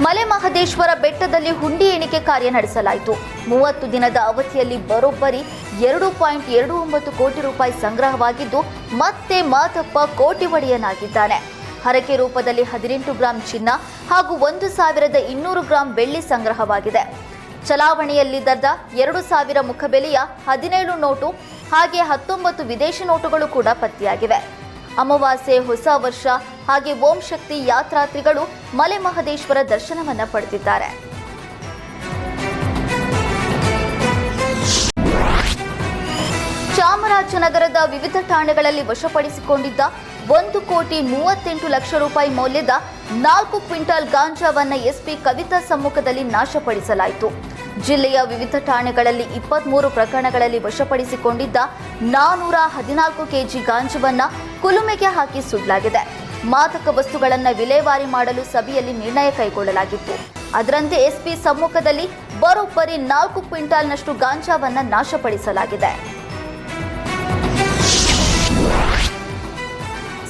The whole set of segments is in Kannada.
ಮಲೆ ಮಹದೇಶ್ವರ ಬೆಟ್ಟದಲ್ಲಿ ಹುಂಡಿ ಎಣಿಕೆ ಕಾರ್ಯ ನಡೆಸಲಾಯಿತು. 30 ದಿನದ ಅವಧಿಯಲ್ಲಿ ಬರೋಬ್ಬರಿ 2.29 ಕೋಟಿ ರೂಪಾಯಿ ಸಂಗ್ರಹವಾಗಿದ್ದು, ಮತ್ತೆ ಮಾದಪ್ಪ ಕೋಟಿ ಒಡೆಯನಾಗಿದ್ದಾನೆ. ಹರಕೆ ರೂಪದಲ್ಲಿ 18 ಗ್ರಾಂ ಚಿನ್ನ ಹಾಗೂ 1200 ಗ್ರಾಂ ಬೆಳ್ಳಿ ಸಂಗ್ರಹವಾಗಿದೆ. ಚಲಾವಣೆಯಲ್ಲಿ ದರದ 2000 ಮುಖಬೆಲೆಯ 17 ನೋಟು ಹಾಗೆ 19 ವಿದೇಶಿ ನೋಟುಗಳು ಕೂಡ ಪತ್ತೆಯಾಗಿವೆ. ಅಮಾವಾಸ್ಯೆ, ಹೊಸ ವರ್ಷ ಹಾಗೆ ಓಂ ಶಕ್ತಿ ಯಾತ್ರಾರ್ಥಿಗಳು ಮಲೆ ಮಹದೇಶ್ವರ ದರ್ಶನವನ್ನ ಪಡೆದಿದ್ದಾರೆ. ಚಾಮರಾಜನಗರದ ವಿವಿಧ ಠಾಣೆಗಳಲ್ಲಿ ವಶಪಡಿಸಿಕೊಂಡಿದ್ದ 1,38,00,000 ರೂಪಾಯಿ ಮೌಲ್ಯದ 4 ಕ್ವಿಂಟಾಲ್ ಗಾಂಜಾವನ್ನ ಎಸ್ಪಿ ಕವಿತಾ ಸಮ್ಮುಖದಲ್ಲಿ ನಾಶಪಡಿಸಲಾಯಿತು. ಜಿಲ್ಲೆಯ ವಿವಿಧ ಠಾಣೆಗಳಲ್ಲಿ 23 ಪ್ರಕರಣಗಳಲ್ಲಿ ವಶಪಡಿಸಿಕೊಂಡಿದ್ದ 414 ಕೆಜಿ ಗಾಂಜಾವನ್ನ ಕುಲುಮೆಗೆ ಹಾಕಿ ಸುಡಲಾಗಿದೆ. ಮಾದಕ ವಸ್ತುಗಳನ್ನು ವಿಲೇವಾರಿ ಮಾಡಲು ಸಭೆಯಲ್ಲಿ ನಿರ್ಣಯ ಕೈಗೊಳ್ಳಲಾಗಿತ್ತು. ಅದರಂತೆ ಎಸ್ಪಿ ಸಮ್ಮುಖದಲ್ಲಿ ಬರೋಬ್ಬರಿ 4 ಕ್ವಿಂಟಾಲ್ನಷ್ಟು ಗಾಂಜಾವನ್ನ ನಾಶಪಡಿಸಲಾಗಿದೆ.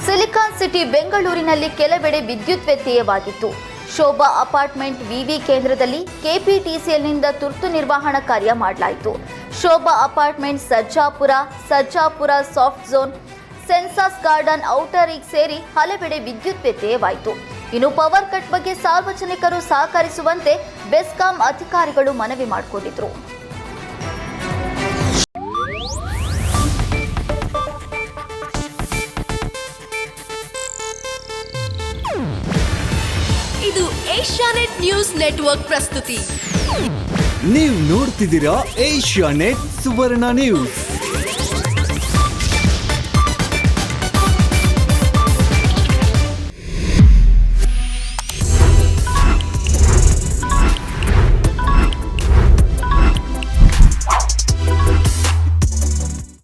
ಸಿಲಿಕಾನ್ ಸಿಟಿ ಬೆಂಗಳೂರಿನಲ್ಲಿ ಕೆಲವೆಡೆ ವಿದ್ಯುತ್ ವ್ಯತ್ಯಯವಾಗಿತ್ತು. ಶೋಭಾ ಅಪಾರ್ಟ್ಮೆಂಟ್ ವಿವಿ ಕೇಂದ್ರದಲ್ಲಿ ಕೆಪಿಟಿಸಿಎಲ್ನಿಂದ ತುರ್ತು ನಿರ್ವಹಣಾ ಕಾರ್ಯ ಮಾಡಲಾಯಿತು. Shobha apartment Sarjapur soft zone, ಸೆನ್ಸಾಸ್ ಗಾರ್ಡನ್, ಔಟರ್ ರಿಂಗ್ ಸೇರಿ ಹಲವೆಡೆ ವಿದ್ಯುತ್ ವ್ಯತ್ಯಯವಾಯಿತು. ಇನ್ನು ಪವರ್ ಕಟ್ ಬಗ್ಗೆ ಸಾರ್ವಜನಿಕರು ಸಹಕರಿಸುವಂತೆ ಬೆಸ್ಕಾಂ ಅಧಿಕಾರಿಗಳು ಮನವಿ ಮಾಡಿಕೊಂಡಿದ್ರು. ಇದು ಏಷ್ಯಾನೆಟ್ ನ್ಯೂಸ್ ನೆಟ್ವರ್ಕ್ ಪ್ರಸ್ತುತಿ. ನೀವು ನೋಡ್ತಿದ್ದೀರಾ ಏಷ್ಯಾನೆಟ್ ಸುವರ್ಣ ನ್ಯೂಸ್.